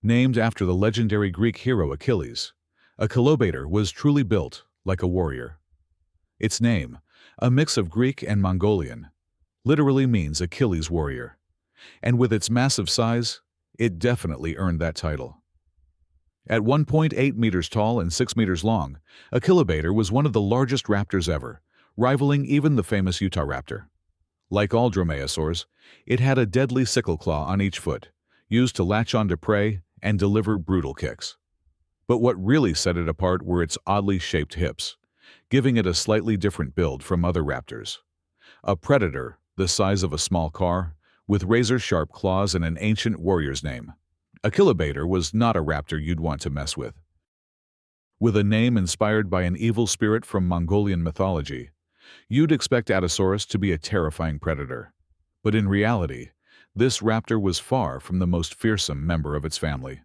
Named after the legendary Greek hero Achilles, Achillobator was truly built like a warrior. Its name, a mix of Greek and Mongolian, literally means Achilles warrior, and with its massive size, it definitely earned that title. At 1.8 meters tall and 6 meters long, Achillobator was one of the largest raptors ever, rivaling even the famous Utahraptor. Like all dromaeosaurs, it had a deadly sickle claw on each foot, used to latch onto prey and deliver brutal kicks. But what really set it apart were its oddly shaped hips, giving it a slightly different build from other raptors. A predator the size of a small car, with razor-sharp claws and an ancient warrior's name. Achillobator was not a raptor you'd want to mess with. With a name inspired by an evil spirit from Mongolian mythology, you'd expect Adasaurus to be a terrifying predator. But in reality, this raptor was far from the most fearsome member of its family.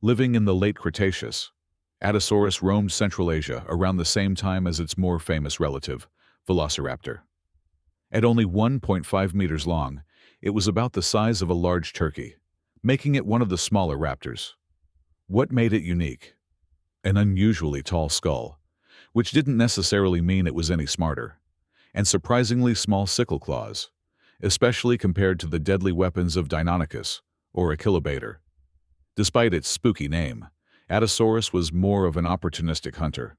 Living in the late Cretaceous, Adasaurus roamed Central Asia around the same time as its more famous relative, Velociraptor. At only 1.5 meters long, it was about the size of a large turkey, making it one of the smaller raptors. What made it unique? An unusually tall skull, which didn't necessarily mean it was any smarter, and surprisingly small sickle claws, especially compared to the deadly weapons of Deinonychus or Achillobator. Despite its spooky name, Adasaurus was more of an opportunistic hunter,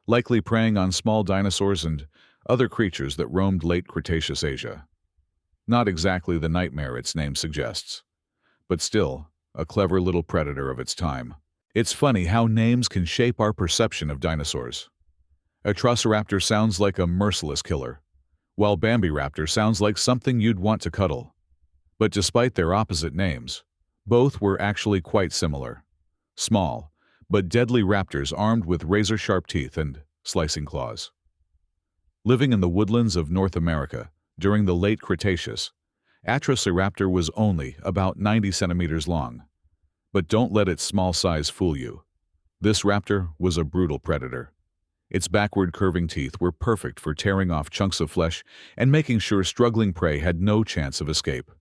likely preying on small dinosaurs and other creatures that roamed late Cretaceous Asia. Not exactly the nightmare its name suggests, but still a clever little predator of its time. It's funny how names can shape our perception of dinosaurs. Atrociraptor sounds like a merciless killer, while Bambiraptor sounds like something you'd want to cuddle. But despite their opposite names, both were actually quite similar. Small, but deadly raptors armed with razor-sharp teeth and slicing claws. Living in the woodlands of North America during the late Cretaceous, Atrociraptor was only about 90 centimeters long. But don't let its small size fool you. This raptor was a brutal predator. Its backward curving teeth were perfect for tearing off chunks of flesh and making sure struggling prey had no chance of escape.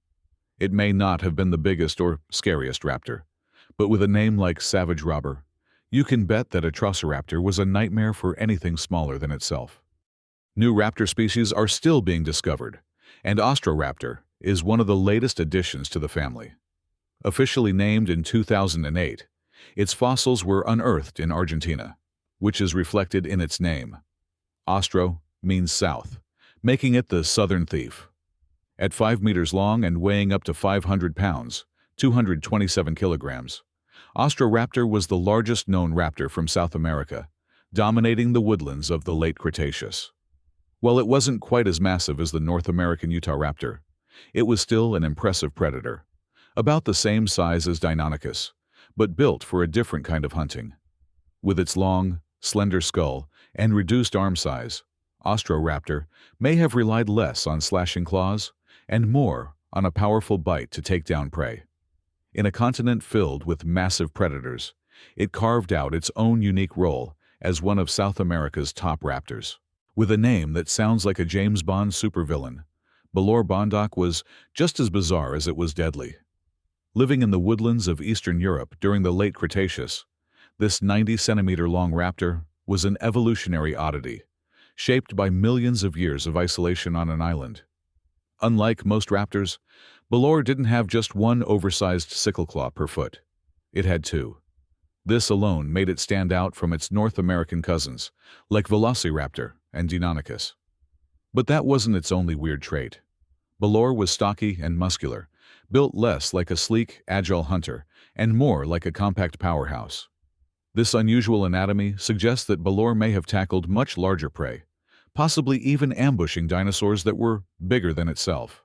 It may not have been the biggest or scariest raptor, but with a name like Savage Robber, you can bet that Atrociraptor was a nightmare for anything smaller than itself. New raptor species are still being discovered, and Austroraptor is one of the latest additions to the family. Officially named in 2008, its fossils were unearthed in Argentina, which is reflected in its name. Austro means south, making it the southern thief. At 5 meters long and weighing up to 500 pounds, 227 kilograms, Austroraptor was the largest known raptor from South America, dominating the woodlands of the late Cretaceous. While it wasn't quite as massive as the North American Utahraptor, it was still an impressive predator, about the same size as Deinonychus, but built for a different kind of hunting. With its long, slender skull and reduced arm size, Austroraptor may have relied less on slashing claws and more on a powerful bite to take down prey. In a continent filled with massive predators, it carved out its own unique role as one of South America's top raptors. With a name that sounds like a James Bond supervillain, Balaur Bondoc was just as bizarre as it was deadly. Living in the woodlands of Eastern Europe during the late Cretaceous, this 90-centimeter-long raptor was an evolutionary oddity, shaped by millions of years of isolation on an island. Unlike most raptors, Balaur didn't have just one oversized sickle claw per foot. It had two. This alone made it stand out from its North American cousins, like Velociraptor and Deinonychus. But that wasn't its only weird trait. Balaur was stocky and muscular, built less like a sleek, agile hunter, and more like a compact powerhouse. This unusual anatomy suggests that Balaur may have tackled much larger prey, possibly even ambushing dinosaurs that were bigger than itself.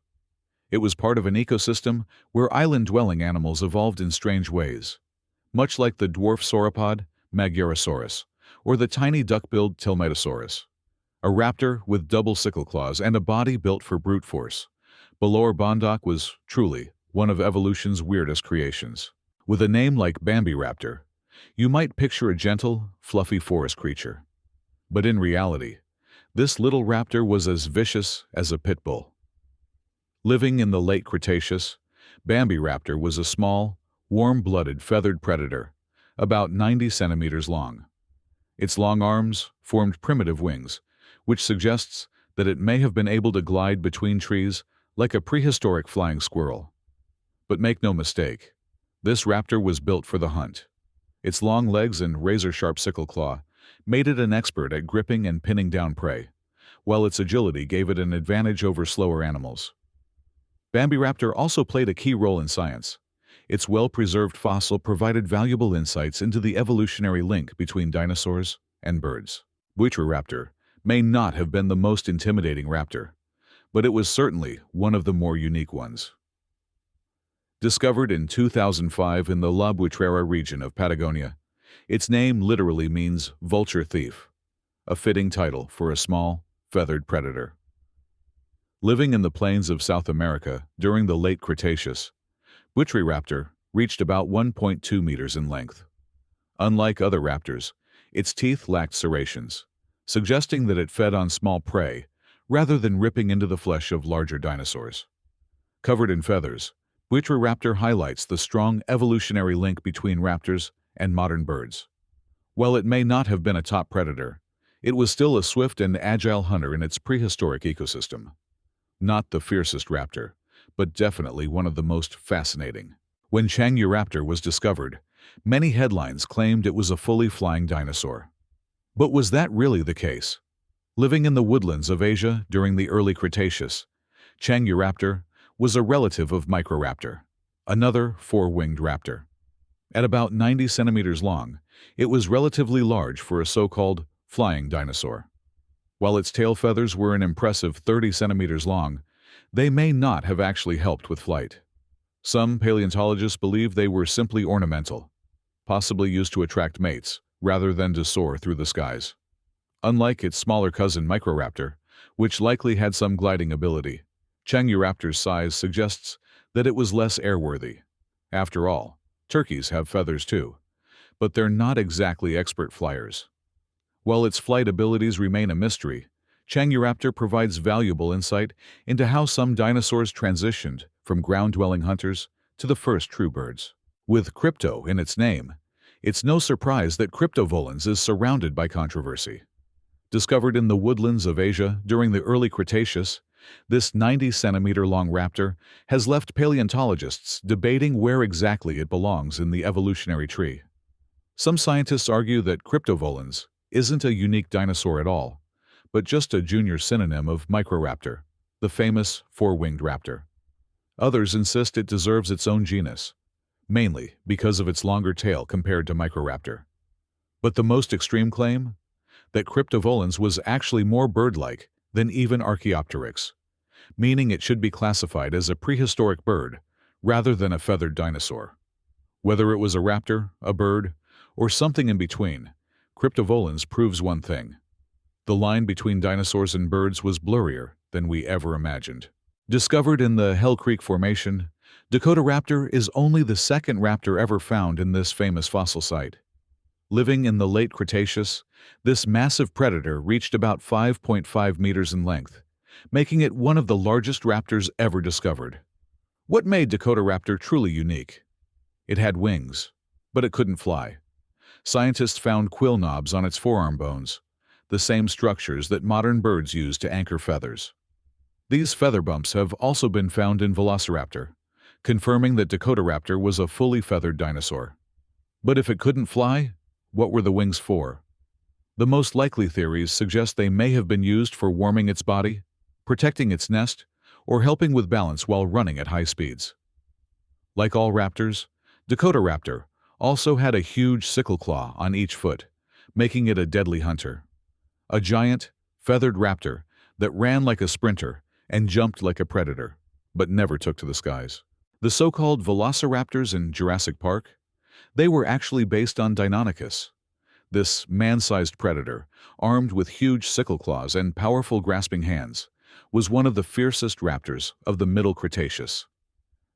It was part of an ecosystem where island-dwelling animals evolved in strange ways, much like the dwarf sauropod, Microraptor, or the tiny duck-billed Telmetosaurus. A raptor with double sickle claws and a body built for brute force, Balaur Bondoc was truly one of evolution's weirdest creations. With a name like Bambiraptor, you might picture a gentle, fluffy forest creature. But in reality, this little raptor was as vicious as a pit bull. Living in the late Cretaceous, Bambiraptor was a small, warm-blooded feathered predator, about 90 centimeters long. Its long arms formed primitive wings, which suggests that it may have been able to glide between trees like a prehistoric flying squirrel. But make no mistake, this raptor was built for the hunt. Its long legs and razor-sharp sickle claw made it an expert at gripping and pinning down prey, while its agility gave it an advantage over slower animals. Bambiraptor also played a key role in science. Its well-preserved fossil provided valuable insights into the evolutionary link between dinosaurs and birds. Buitreraptor may not have been the most intimidating raptor, but it was certainly one of the more unique ones. Discovered in 2005 in the La Buitrera region of Patagonia, its name literally means vulture thief, a fitting title for a small, feathered predator. Living in the plains of South America during the late Cretaceous, Buitreraptor reached about 1.2 meters in length. Unlike other raptors, its teeth lacked serrations, suggesting that it fed on small prey rather than ripping into the flesh of larger dinosaurs. Covered in feathers, Buitreraptor highlights the strong evolutionary link between raptors and modern birds. While it may not have been a top predator, it was still a swift and agile hunter in its prehistoric ecosystem. Not the fiercest raptor, but definitely one of the most fascinating. When Changyuraptor was discovered, many headlines claimed it was a fully flying dinosaur. But was that really the case? Living in the woodlands of Asia during the early Cretaceous, Changyuraptor was a relative of Microraptor, another four-winged raptor. At about 90 centimeters long, it was relatively large for a so-called flying dinosaur. While its tail feathers were an impressive 30 centimeters long, they may not have actually helped with flight. Some paleontologists believe they were simply ornamental, possibly used to attract mates rather than to soar through the skies. Unlike its smaller cousin Microraptor, which likely had some gliding ability, Changyuraptor's size suggests that it was less airworthy. After all, turkeys have feathers too, but they're not exactly expert flyers. While its flight abilities remain a mystery, Changyuraptor provides valuable insight into how some dinosaurs transitioned from ground-dwelling hunters to the first true birds. With crypto in its name, it's no surprise that Cryptovolans is surrounded by controversy. Discovered in the woodlands of Asia during the early Cretaceous, this 90-centimeter-long raptor has left paleontologists debating where exactly it belongs in the evolutionary tree. Some scientists argue that Cryptovolans isn't a unique dinosaur at all, but just a junior synonym of Microraptor, the famous four-winged raptor. Others insist it deserves its own genus, mainly because of its longer tail compared to Microraptor. But the most extreme claim? That Cryptovolans was actually more bird-like than even Archaeopteryx, meaning it should be classified as a prehistoric bird rather than a feathered dinosaur. Whether it was a raptor, a bird, or something in between, Cryptovolans proves one thing. The line between dinosaurs and birds was blurrier than we ever imagined. Discovered in the Hell Creek Formation, Dakotaraptor is only the second raptor ever found in this famous fossil site. Living in the late Cretaceous, this massive predator reached about 5.5 meters in length, making it one of the largest raptors ever discovered. What made Dakotaraptor truly unique? It had wings, but it couldn't fly. Scientists found quill knobs on its forearm bones, the same structures that modern birds use to anchor feathers. These feather bumps have also been found in Velociraptor, confirming that Dakotaraptor was a fully feathered dinosaur. But if it couldn't fly, what were the wings for? The most likely theories suggest they may have been used for warming its body, protecting its nest, or helping with balance while running at high speeds. Like all raptors, Dakotaraptor also had a huge sickle claw on each foot, making it a deadly hunter. A giant, feathered raptor that ran like a sprinter and jumped like a predator, but never took to the skies. The so-called Velociraptors in Jurassic Park? They were actually based on Deinonychus. This man-sized predator, armed with huge sickle claws and powerful grasping hands, was one of the fiercest raptors of the Middle Cretaceous.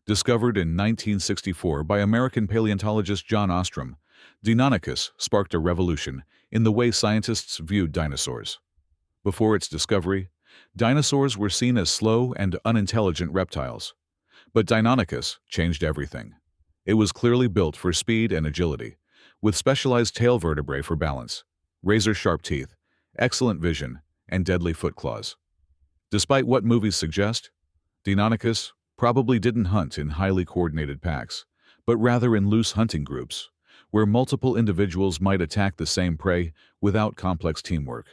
Discovered in 1964 by American paleontologist John Ostrom, Deinonychus sparked a revolution in the way scientists viewed dinosaurs. Before its discovery, dinosaurs were seen as slow and unintelligent reptiles. But Deinonychus changed everything. It was clearly built for speed and agility, with specialized tail vertebrae for balance, razor-sharp teeth, excellent vision, and deadly foot claws. Despite what movies suggest, Deinonychus probably didn't hunt in highly coordinated packs, but rather in loose hunting groups, where multiple individuals might attack the same prey without complex teamwork.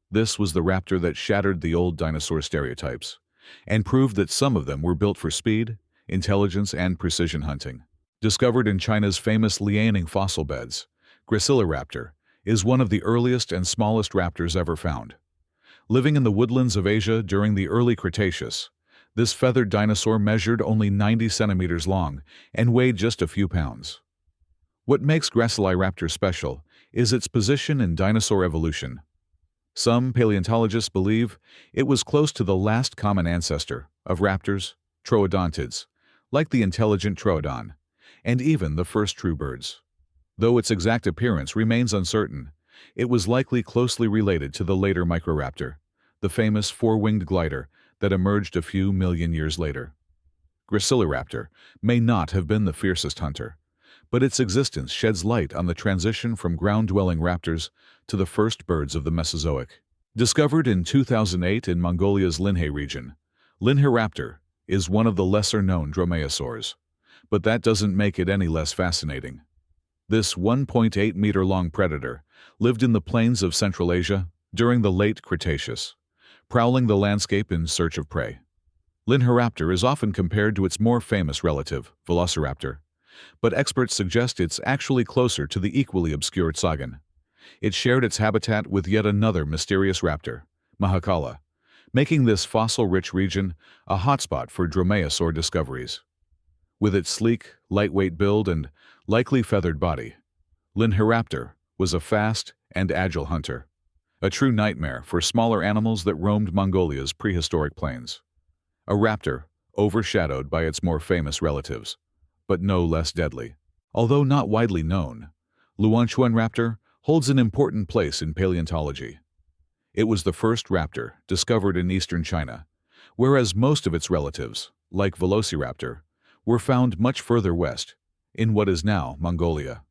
This was the raptor that shattered the old dinosaur stereotypes, and proved that some of them were built for speed, intelligence, and precision hunting. Discovered in China's famous Liaoning fossil beds, Graciliraptor is one of the earliest and smallest raptors ever found. Living in the woodlands of Asia during the early Cretaceous, this feathered dinosaur measured only 90 centimeters long and weighed just a few pounds. What makes Graciliraptor special is its position in dinosaur evolution. Some paleontologists believe it was close to the last common ancestor of raptors, troodontids, like the intelligent troodon, and even the first true birds. Though its exact appearance remains uncertain, it was likely closely related to the later Microraptor, the famous four-winged glider that emerged a few million years later. Graciliraptor may not have been the fiercest hunter, but its existence sheds light on the transition from ground-dwelling raptors to the first birds of the Mesozoic. Discovered in 2008 in Mongolia's Linhe region, Linheraptor is one of the lesser-known dromaeosaurs, but that doesn't make it any less fascinating. This 1.8-meter-long predator lived in the plains of Central Asia during the late Cretaceous, prowling the landscape in search of prey. Linheraptor is often compared to its more famous relative, Velociraptor, but experts suggest it's actually closer to the equally obscure Tsagan. It shared its habitat with yet another mysterious raptor, Mahakala, making this fossil-rich region a hotspot for dromaeosaur discoveries. With its sleek, lightweight build and likely feathered body, Linheraptor was a fast and agile hunter, a true nightmare for smaller animals that roamed Mongolia's prehistoric plains. A raptor overshadowed by its more famous relatives, but no less deadly. Although not widely known, Luanchuanraptor holds an important place in paleontology. It was the first raptor discovered in eastern China, whereas most of its relatives, like Velociraptor, were found much further west, in what is now Mongolia.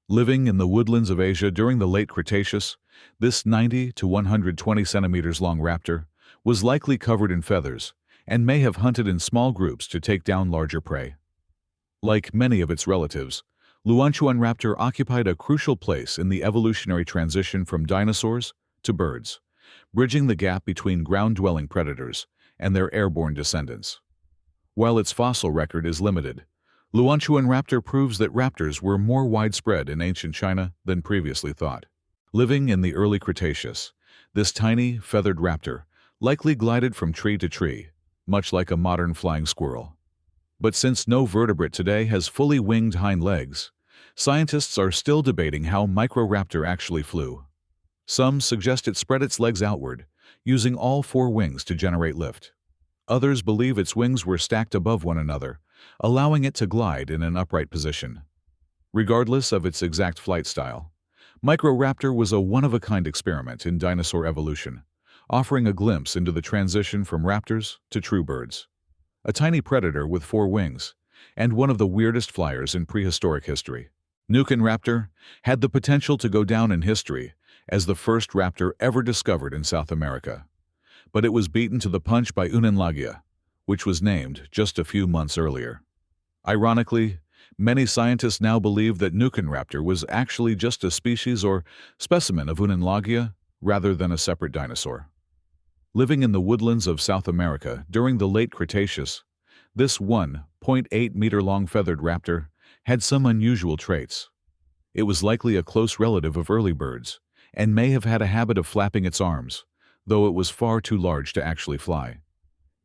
Living in the woodlands of Asia during the late Cretaceous, this 90 to 120 centimeters long raptor was likely covered in feathers and may have hunted in small groups to take down larger prey. Like many of its relatives, Luanchuanraptor occupied a crucial place in the evolutionary transition from dinosaurs to birds, bridging the gap between ground-dwelling predators and their airborne descendants. While its fossil record is limited, Luanchuanraptor proves that raptors were more widespread in ancient China than previously thought. Living in the early Cretaceous, this tiny, feathered raptor likely glided from tree to tree, much like a modern flying squirrel. But since no vertebrate today has fully winged hind legs, scientists are still debating how Microraptor actually flew. Some suggest it spread its legs outward, using all four wings to generate lift. Others believe its wings were stacked above one another, allowing it to glide in an upright position. Regardless of its exact flight style, Microraptor was a one-of-a-kind experiment in dinosaur evolution, offering a glimpse into the transition from raptors to true birds. A tiny predator with four wings, and one of the weirdest flyers in prehistoric history. Neuquenraptor had the potential to go down in history as the first raptor ever discovered in South America, but it was beaten to the punch by Unenlagia, which was named just a few months earlier. Ironically, many scientists now believe that Neuquenraptor was actually just a species or specimen of Unenlagia rather than a separate dinosaur. Living in the woodlands of South America during the late Cretaceous, this 1.8-meter-long feathered raptor had some unusual traits. It was likely a close relative of early birds, and may have had a habit of flapping its arms, though it was far too large to actually fly.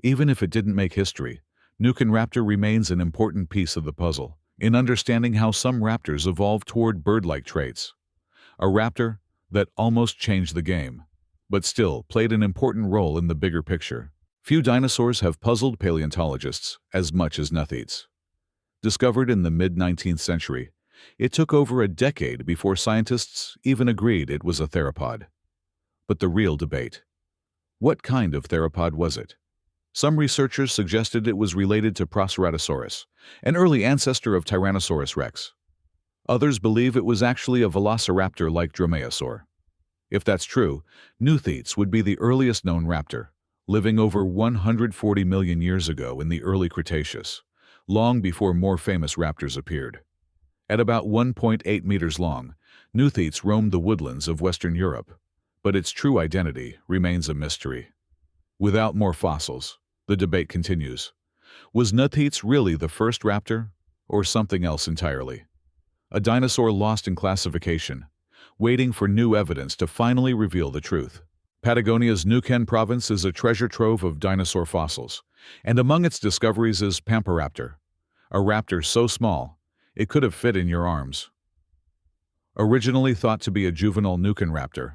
Even if it didn't make history, Neuquenraptor remains an important piece of the puzzle in understanding how some raptors evolved toward bird-like traits. A raptor that almost changed the game, but still played an important role in the bigger picture. Few dinosaurs have puzzled paleontologists as much as Nuthetes. Discovered in the mid-19th century, it took over a decade before scientists even agreed it was a theropod. But the real debate: what kind of theropod was it? Some researchers suggested it was related to Proceratosaurus, an early ancestor of Tyrannosaurus rex. Others believe it was actually a Velociraptor like Dromaeosaur. If that's true, Nuthetes would be the earliest known raptor, living over 140 million years ago in the early Cretaceous, long before more famous raptors appeared. At about 1.8 meters long, Nuthetes roamed the woodlands of Western Europe, but its true identity remains a mystery. Without more fossils, the debate continues. Was Nuthetes really the first raptor, or something else entirely? A dinosaur lost in classification, waiting for new evidence to finally reveal the truth. Patagonia's Neuquén province is a treasure trove of dinosaur fossils, and among its discoveries is Pamparaptor, a raptor so small it could have fit in your arms. Originally thought to be a juvenile Neuquenraptor,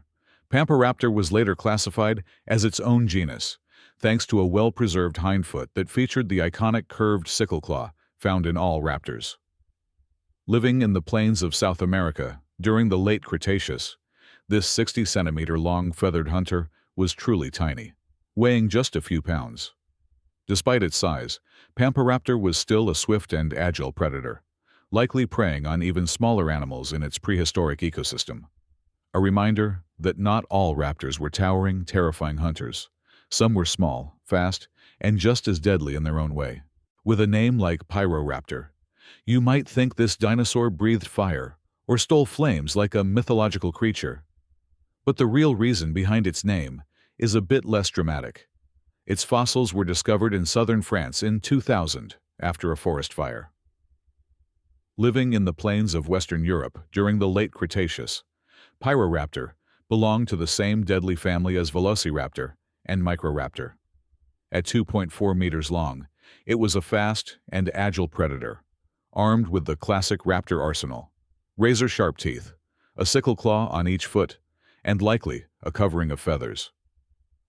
Pamparaptor was later classified as its own genus, thanks to a well-preserved hindfoot that featured the iconic curved sickle claw found in all raptors. Living in the plains of South America during the late Cretaceous, this 60-centimeter-long feathered hunter was truly tiny, weighing just a few pounds. Despite its size, Pamparaptor was still a swift and agile predator, likely preying on even smaller animals in its prehistoric ecosystem. A reminder that not all raptors were towering, terrifying hunters. Some were small, fast, and just as deadly in their own way. With a name like Pyroraptor, you might think this dinosaur breathed fire or stole flames like a mythological creature. But the real reason behind its name is a bit less dramatic. Its fossils were discovered in southern France in 2000 after a forest fire. Living in the plains of Western Europe during the late Cretaceous, Pyroraptor belonged to the same deadly family as Velociraptor and Microraptor. At 2.4 meters long, it was a fast and agile predator, armed with the classic raptor arsenal: razor-sharp teeth, a sickle claw on each foot, and likely a covering of feathers.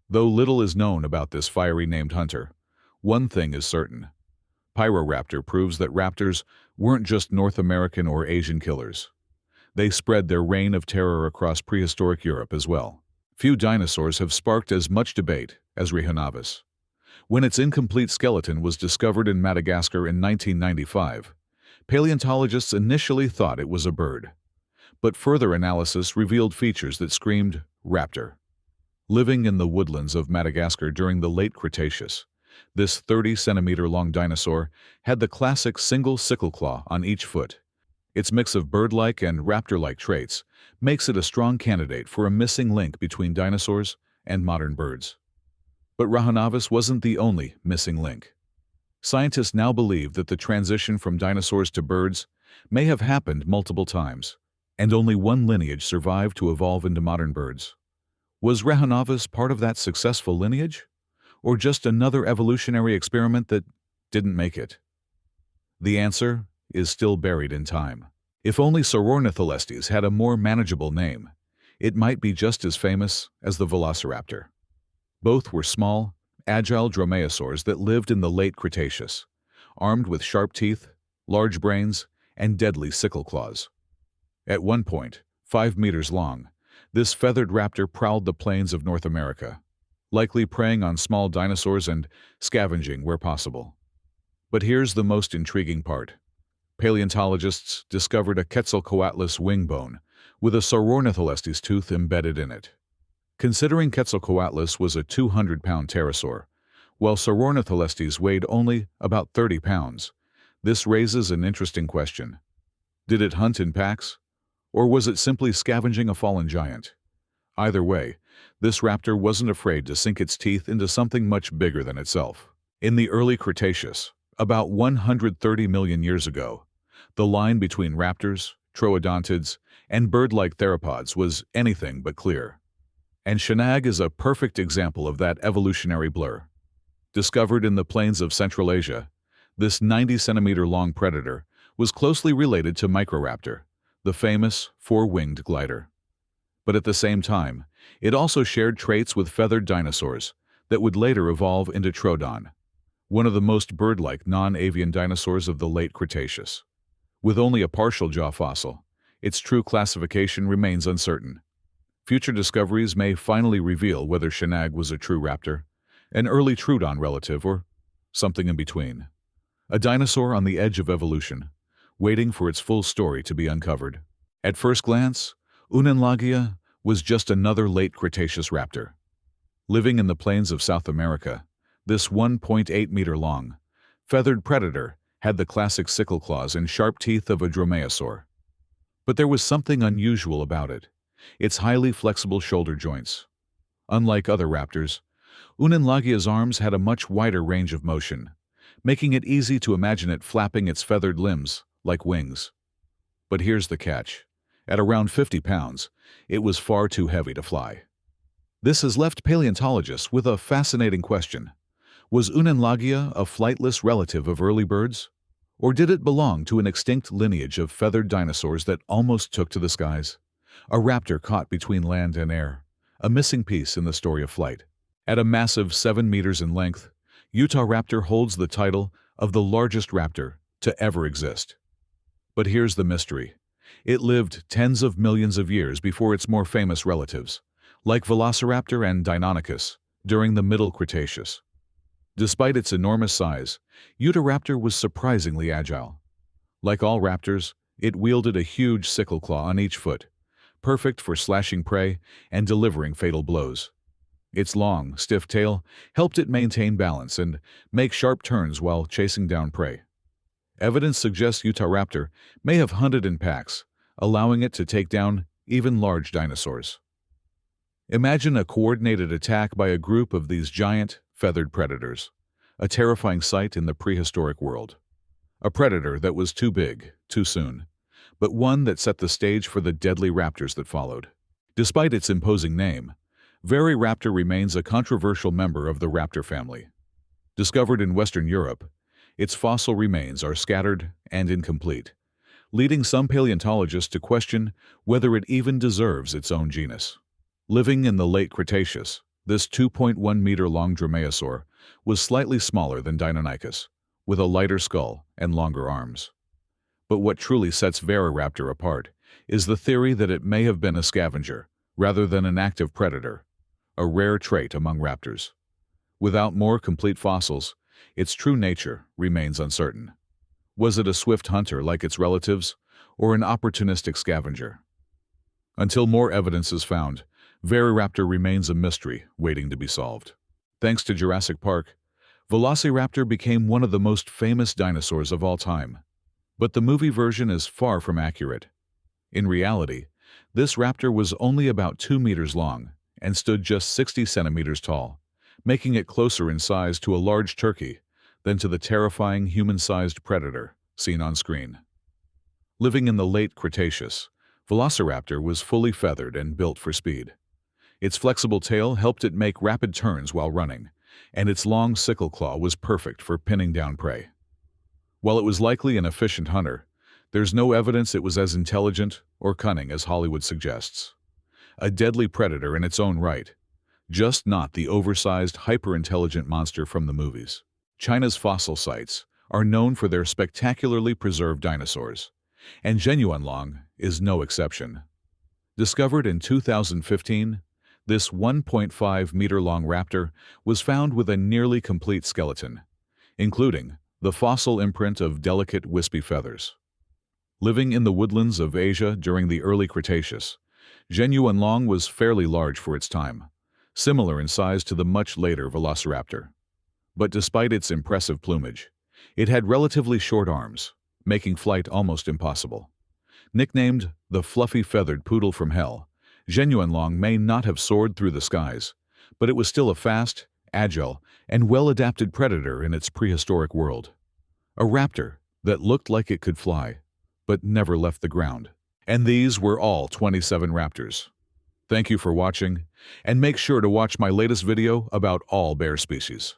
Though little is known about this fiery named hunter, one thing is certain. Pyroraptor proves that raptors weren't just North American or Asian killers. They spread their reign of terror across prehistoric Europe as well. Few dinosaurs have sparked as much debate as Rahonavis. When its incomplete skeleton was discovered in Madagascar in 1995, paleontologists initially thought it was a bird. But further analysis revealed features that screamed raptor. Living in the woodlands of Madagascar during the late Cretaceous, this 30-centimeter-long dinosaur had the classic single sickle claw on each foot. Its mix of bird-like and raptor-like traits makes it a strong candidate for a missing link between dinosaurs and modern birds. But Rahonavis wasn't the only missing link. Scientists now believe that the transition from dinosaurs to birds may have happened multiple times, and only one lineage survived to evolve into modern birds. Was Rahonavis part of that successful lineage, or just another evolutionary experiment that didn't make it? The answer is still buried in time. If only Saurornitholestes had a more manageable name, it might be just as famous as the Velociraptor. Both were small, agile dromaeosaurs that lived in the late Cretaceous, armed with sharp teeth, large brains, and deadly sickle claws. At one point, 5 meters long, this feathered raptor prowled the plains of North America, likely preying on small dinosaurs and scavenging where possible. But here's the most intriguing part. Paleontologists discovered a Quetzalcoatlus wing bone with a Saurornitholestes tooth embedded in it. Considering Quetzalcoatlus was a 200-pound pterosaur, while Saurornitholestes weighed only about 30 pounds, this raises an interesting question. Did it hunt in packs, or was it simply scavenging a fallen giant? Either way, this raptor wasn't afraid to sink its teeth into something much bigger than itself. In the early Cretaceous, about 130 million years ago, the line between raptors, troodontids, and bird-like theropods was anything but clear. And Shanag is a perfect example of that evolutionary blur. Discovered in the plains of Central Asia, this 90-centimeter-long predator was closely related to Microraptor, the famous four-winged glider. But at the same time, it also shared traits with feathered dinosaurs that would later evolve into Troodon, one of the most bird-like non-avian dinosaurs of the late Cretaceous. With only a partial jaw fossil, its true classification remains uncertain. Future discoveries may finally reveal whether Shanag was a true raptor, an early Troodon relative, or something in between. A dinosaur on the edge of evolution, waiting for its full story to be uncovered. At first glance, Unenlagia was just another late Cretaceous raptor. Living in the plains of South America, this 1.8-meter-long, feathered predator had the classic sickle claws and sharp teeth of a dromaeosaur. But there was something unusual about it: its highly flexible shoulder joints. Unlike other raptors, Unenlagia's arms had a much wider range of motion, making it easy to imagine it flapping its feathered limbs like wings. But here's the catch. At around 50 pounds, it was far too heavy to fly. This has left paleontologists with a fascinating question. Was Unenlagia a flightless relative of early birds? Or did it belong to an extinct lineage of feathered dinosaurs that almost took to the skies? A raptor caught between land and air, a missing piece in the story of flight. At a massive 7 meters in length, Utahraptor holds the title of the largest raptor to ever exist. But here's the mystery. It lived tens of millions of years before its more famous relatives, like Velociraptor and Deinonychus, during the Middle Cretaceous. Despite its enormous size, Utahraptor was surprisingly agile. Like all raptors, it wielded a huge sickle claw on each foot, perfect for slashing prey and delivering fatal blows. Its long, stiff tail helped it maintain balance and make sharp turns while chasing down prey. Evidence suggests Utahraptor may have hunted in packs, allowing it to take down even large dinosaurs. Imagine a coordinated attack by a group of these giant, feathered predators, a terrifying sight in the prehistoric world. A predator that was too big, too soon, but one that set the stage for the deadly raptors that followed. Despite its imposing name, Variraptor remains a controversial member of the raptor family. Discovered in Western Europe, its fossil remains are scattered and incomplete, leading some paleontologists to question whether it even deserves its own genus. Living in the late Cretaceous, this 2.1-meter-long dromaeosaur was slightly smaller than Deinonychus, with a lighter skull and longer arms. But what truly sets Variraptor apart is the theory that it may have been a scavenger rather than an active predator, a rare trait among raptors. Without more complete fossils, its true nature remains uncertain. Was it a swift hunter like its relatives, or an opportunistic scavenger? Until more evidence is found, Variraptor remains a mystery waiting to be solved. Thanks to Jurassic Park, Velociraptor became one of the most famous dinosaurs of all time. But the movie version is far from accurate. In reality, this raptor was only about 2 meters long and stood just 60 centimeters tall, making it closer in size to a large turkey than to the terrifying human-sized predator seen on screen. Living in the late Cretaceous, Velociraptor was fully feathered and built for speed. Its flexible tail helped it make rapid turns while running, and its long sickle claw was perfect for pinning down prey. While it was likely an efficient hunter, there's no evidence it was as intelligent or cunning as Hollywood suggests. A deadly predator in its own right, just not the oversized, hyper-intelligent monster from the movies. China's fossil sites are known for their spectacularly preserved dinosaurs, and Zhenyuanlong is no exception. Discovered in 2015, this 1.5-meter-long raptor was found with a nearly complete skeleton, including the fossil imprint of delicate, wispy feathers. Living in the woodlands of Asia during the early Cretaceous, Zhenyuanlong was fairly large for its time, similar in size to the much later Velociraptor. But despite its impressive plumage, it had relatively short arms, making flight almost impossible. Nicknamed the fluffy feathered poodle from hell, Zhenyuanlong may not have soared through the skies, but it was still a fast, agile, and well-adapted predator in its prehistoric world. A raptor that looked like it could fly, but never left the ground. And these were all 27 raptors. Thank you for watching, and make sure to watch my latest video about all bear species.